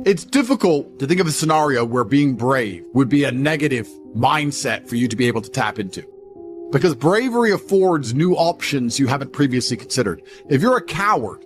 It's difficult to think of a scenario where being brave would be a negative mindset for you to be able to tap into, because bravery affords new options you haven't previously considered. If you're a coward,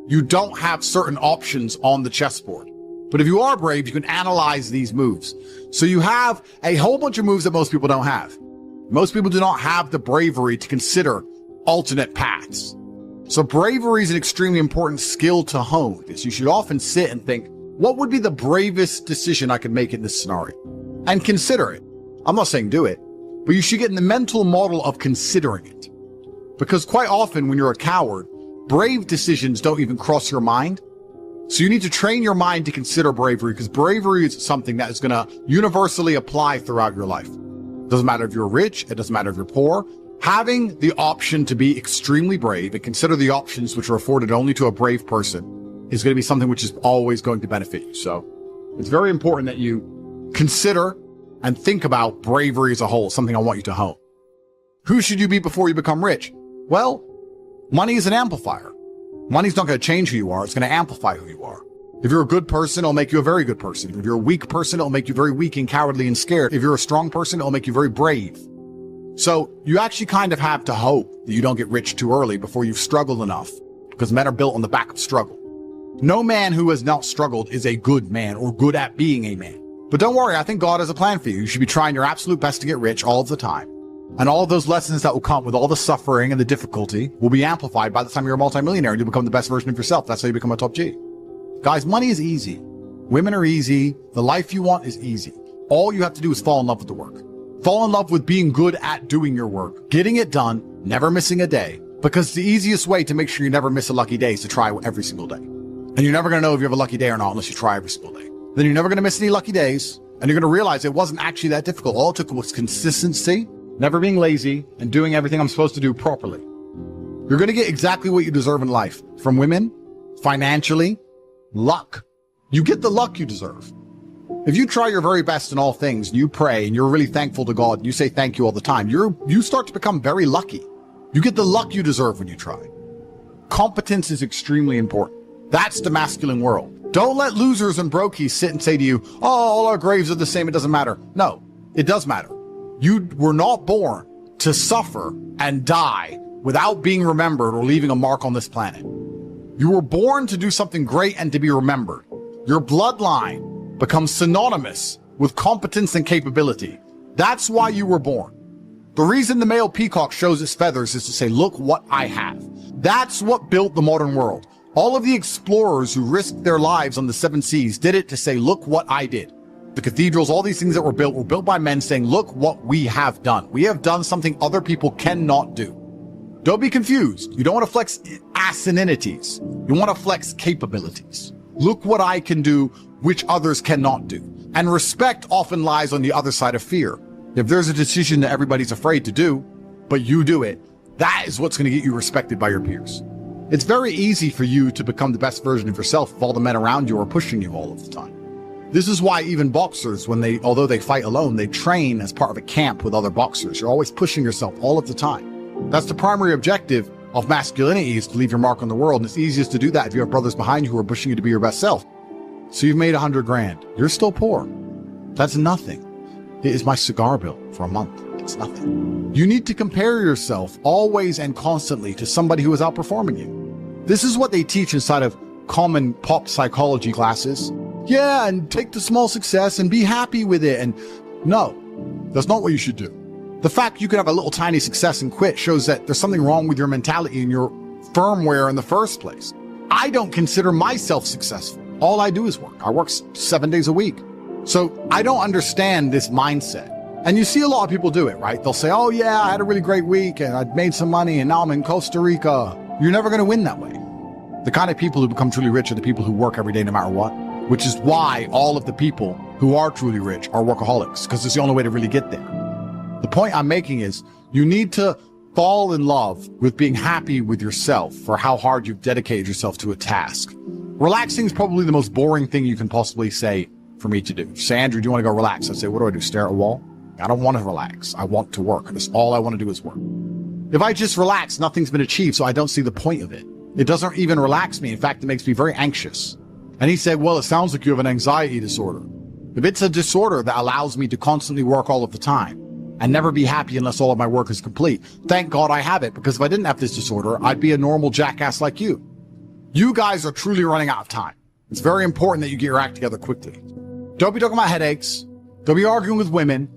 you don't have certain options on the chessboard. But if you are brave, you can analyze these moves. So you have a whole bunch of moves that most people don't have. Most people do not have the bravery to consider alternate paths. So bravery is an extremely important skill to hone. You should often sit and think, what would be the bravest decision I could make in this scenario? And consider it. I'm not saying do it, but you should get in the mental model of considering it. Because quite often when you're a coward, brave decisions don't even cross your mind. So you need to train your mind to consider bravery, because bravery is something that is going to universally apply throughout your life. It doesn't matter if you're rich, it doesn't matter if you're poor. Having the option to be extremely brave and consider the options which are afforded only to a brave person is going to be something which is always going to benefit you. So it's very important that you consider and think about bravery as a whole, something I want you to hone. Who should you be before you become rich? Well, money is an amplifier. Money's not going to change who you are. It's going to amplify who you are. If you're a good person, it'll make you a very good person. If you're a weak person, it'll make you very weak and cowardly and scared. If you're a strong person, it'll make you very brave. So you actually kind of have to hope that you don't get rich too early before you've struggled enough, because men are built on the back of struggle. No man who has not struggled is a good man or good at being a man. But don't worry, I think God has a plan for you. You should be trying your absolute best to get rich all of the time. And all of those lessons that will come with all the suffering and the difficulty will be amplified by the time you're a multimillionaire and you become the best version of yourself. That's how you become a top G. Guys, money is easy. Women are easy. The life you want is easy. All you have to do is fall in love with the work. Fall in love with being good at doing your work, getting it done, never missing a day, because the easiest way to make sure you never miss a lucky day is to try every single day. And you're never going to know if you have a lucky day or not unless you try every single day. Then you're never going to miss any lucky days, and you're going to realize it wasn't actually that difficult. All it took was consistency, never being lazy, and doing everything I'm supposed to do properly. You're going to get exactly what you deserve in life. From women, financially, luck. You get the luck you deserve. If you try your very best in all things, and you pray, and you're really thankful to God, and you say thank you all the time, you start to become very lucky. You get the luck you deserve when you try. Competence is extremely important. That's the masculine world. Don't let losers and brokies sit and say to you, oh, all our graves are the same, it doesn't matter. No, it does matter. You were not born to suffer and die without being remembered or leaving a mark on this planet. You were born to do something great and to be remembered. Your bloodline becomes synonymous with competence and capability. That's why you were born. The reason the male peacock shows its feathers is to say, look what I have. That's what built the modern world. All of the explorers who risked their lives on the 7 seas did it to say, look what I did. The cathedrals, all these things that were built by men saying, look what we have done. We have done something other people cannot do. Don't be confused. You don't want to flex asininities. You want to flex capabilities. Look what I can do, which others cannot do. And respect often lies on the other side of fear. If there's a decision that everybody's afraid to do, but you do it, that is what's going to get you respected by your peers. It's very easy for you to become the best version of yourself if all the men around you are pushing you all of the time. This is why even boxers, although they fight alone, they train as part of a camp with other boxers. You're always pushing yourself all of the time. That's the primary objective of masculinity, is to leave your mark on the world. And it's easiest to do that if you have brothers behind you who are pushing you to be your best self. So you've made $100,000. You're still poor. That's nothing. It is my cigar bill for a month. It's nothing. You need to compare yourself always and constantly to somebody who is outperforming you. This is what they teach inside of common pop psychology classes. Yeah, and take the small success and be happy with it. And no, that's not what you should do. The fact you could have a little tiny success and quit shows that there's something wrong with your mentality and your firmware in the first place. I don't consider myself successful. All I do is work. I work 7 days a week. So I don't understand this mindset. And you see a lot of people do it, right? They'll say, oh yeah, I had a really great week and I made some money and now I'm in Costa Rica. You're never going to win that way. The kind of people who become truly rich are the people who work every day no matter what, which is why all of the people who are truly rich are workaholics, because it's the only way to really get there. The point I'm making is you need to fall in love with being happy with yourself for how hard you've dedicated yourself to a task. Relaxing is probably the most boring thing you can possibly say for me to do. Say, Andrew, do you want to go relax? I'd say, what do? Stare at a wall? I don't want to relax. I want to work. That's all I want to do is work. If I just relax, nothing's been achieved, so I don't see the point of it. It doesn't even relax me. In fact, it makes me very anxious. And he said, well, it sounds like you have an anxiety disorder. If it's a disorder that allows me to constantly work all of the time and never be happy unless all of my work is complete, thank God I have it, because if I didn't have this disorder, I'd be a normal jackass like you. You guys are truly running out of time. It's very important that you get your act together quickly. Don't be talking about headaches. Don't be arguing with women.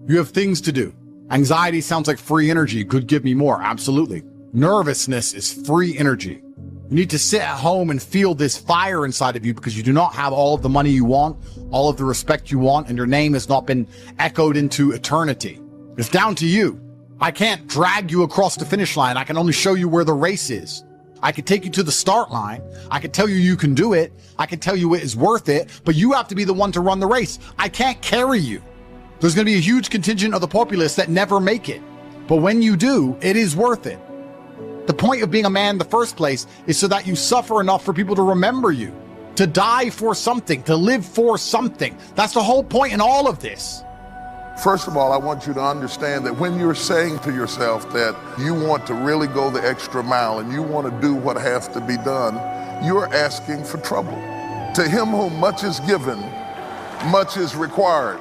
You have things to do. Anxiety sounds like free energy. Could give me more. Absolutely. Nervousness is free energy. You need to sit at home and feel this fire inside of you because you do not have all of the money you want, all of the respect you want, and your name has not been echoed into eternity. It's down to you. I can't drag you across the finish line. I can only show you where the race is. I can take you to the start line. I can tell you you can do it. I can tell you it is worth it, but you have to be the one to run the race. I can't carry you. There's going to be a huge contingent of the populace that never make it. But when you do, it is worth it. The point of being a man in the first place is so that you suffer enough for people to remember you, to die for something, to live for something. That's the whole point in all of this. First of all, I want you to understand that when you're saying to yourself that you want to really go the extra mile and you want to do what has to be done, you're asking for trouble. To him whom much is given, much is required.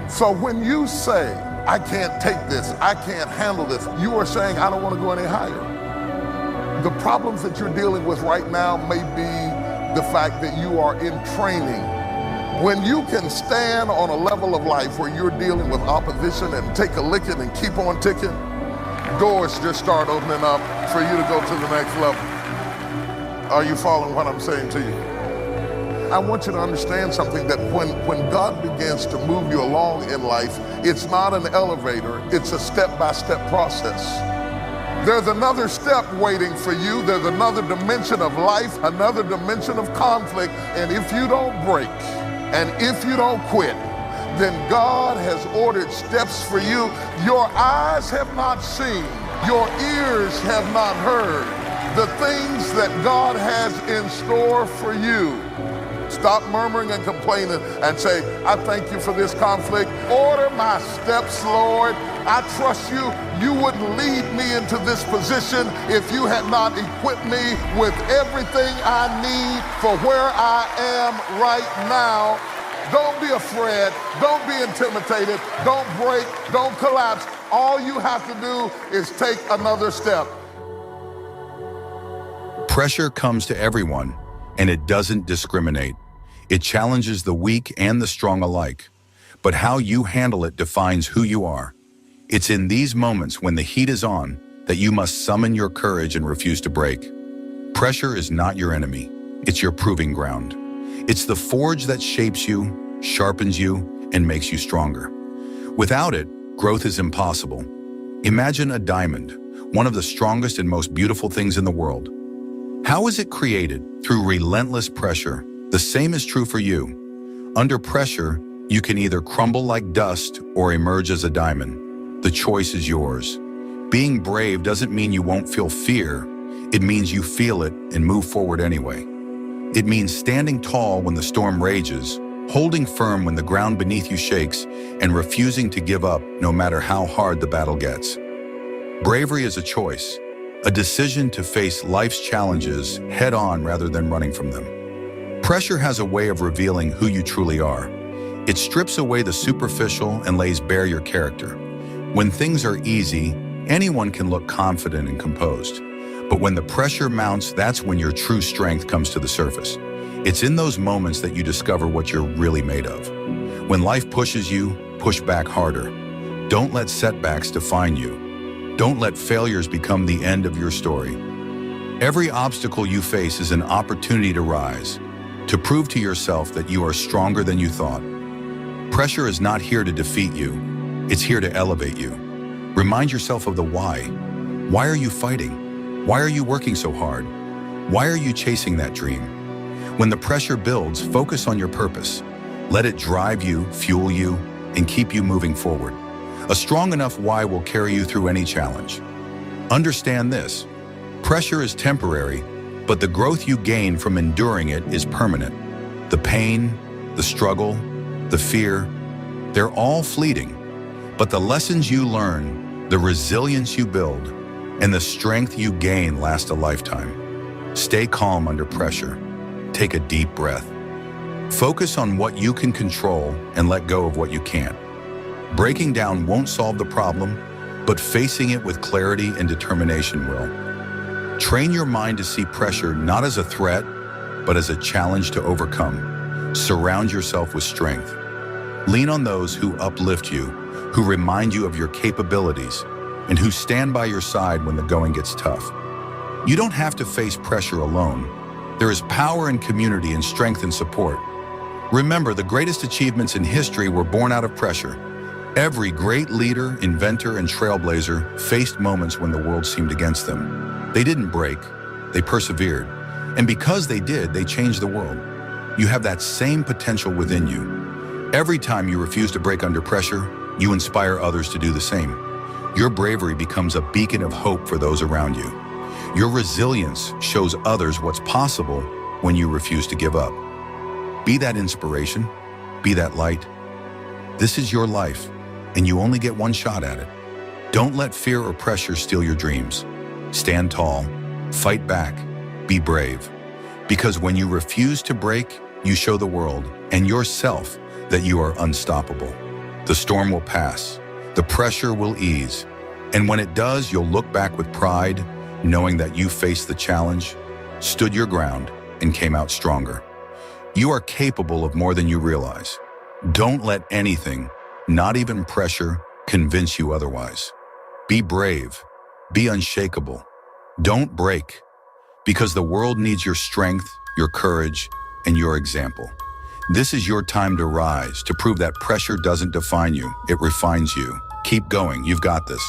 So when you say, I can't take this, I can't handle this, you are saying, I don't want to go any higher. The problems that you're dealing with right now may be the fact that you are in training. When you can stand on a level of life where you're dealing with opposition and take a licking and keep on ticking, doors just start opening up for you to go to the next level. Are you following what I'm saying to you? I want you to understand something, that when God begins to move you along in life, it's not an elevator, it's a step-by-step process. There's another step waiting for you. There's another dimension of life, another dimension of conflict. And if you don't break, and if you don't quit, then God has ordered steps for you. Your eyes have not seen, your ears have not heard the things that God has in store for you. Stop murmuring and complaining and say, I thank you for this conflict. Order my steps, Lord. I trust you. You wouldn't lead me into this position if you had not equipped me with everything I need for where I am right now. Don't be afraid. Don't be intimidated. Don't break. Don't collapse. All you have to do is take another step. Pressure comes to everyone, and it doesn't discriminate. It challenges the weak and the strong alike. But how you handle it defines who you are. It's in these moments when the heat is on that you must summon your courage and refuse to break. Pressure is not your enemy. It's your proving ground. It's the forge that shapes you, sharpens you, and makes you stronger. Without it, growth is impossible. Imagine a diamond, one of the strongest and most beautiful things in the world. How is it created? Through relentless pressure. The same is true for you. Under pressure, you can either crumble like dust or emerge as a diamond. The choice is yours. Being brave doesn't mean you won't feel fear. It means you feel it and move forward anyway. It means standing tall when the storm rages, holding firm when the ground beneath you shakes, and refusing to give up no matter how hard the battle gets. Bravery is a choice, a decision to face life's challenges head-on rather than running from them. Pressure has a way of revealing who you truly are. It strips away the superficial and lays bare your character. When things are easy, anyone can look confident and composed. But when the pressure mounts, that's when your true strength comes to the surface. It's in those moments that you discover what you're really made of. When life pushes you, push back harder. Don't let setbacks define you. Don't let failures become the end of your story. Every obstacle you face is an opportunity to rise, to prove to yourself that you are stronger than you thought. Pressure is not here to defeat you. It's here to elevate you. Remind yourself of the why. Why are you fighting? Why are you working so hard? Why are you chasing that dream? When the pressure builds, focus on your purpose. Let it drive you, fuel you, and keep you moving forward. A strong enough why will carry you through any challenge. Understand this: pressure is temporary, but the growth you gain from enduring it is permanent. The pain, the struggle, the fear, they're all fleeting. But the lessons you learn, the resilience you build, and the strength you gain last a lifetime. Stay calm under pressure. take a deep breath. Focus on what you can control and let go of what you can't. Breaking down won't solve the problem, but facing it with clarity and determination will. Train your mind to see pressure not as a threat, but as a challenge to overcome. Surround yourself with strength. Lean on those who uplift you, who remind you of your capabilities, and who stand by your side when the going gets tough. You don't have to face pressure alone. There is power in community and strength in support. Remember, the greatest achievements in history were born out of pressure. Every great leader, inventor, and trailblazer faced moments when the world seemed against them. They didn't break, they persevered. And because they did, they changed the world. You have that same potential within you. Every time you refuse to break under pressure, you inspire others to do the same. Your bravery becomes a beacon of hope for those around you. Your resilience shows others what's possible when you refuse to give up. Be that inspiration, be that light. This is your life, and you only get one shot at it. Don't let fear or pressure steal your dreams. Stand tall, fight back, be brave. Because when you refuse to break, you show the world and yourself that you are unstoppable. The storm will pass, the pressure will ease, and when it does, you'll look back with pride, knowing that you faced the challenge, stood your ground, and came out stronger. You are capable of more than you realize. Don't let anything, not even pressure, convince you otherwise. Be brave, be unshakable. Don't break, because the world needs your strength, your courage, and your example. This is your time to rise, to prove that pressure doesn't define you, it refines you. Keep going, you've got this.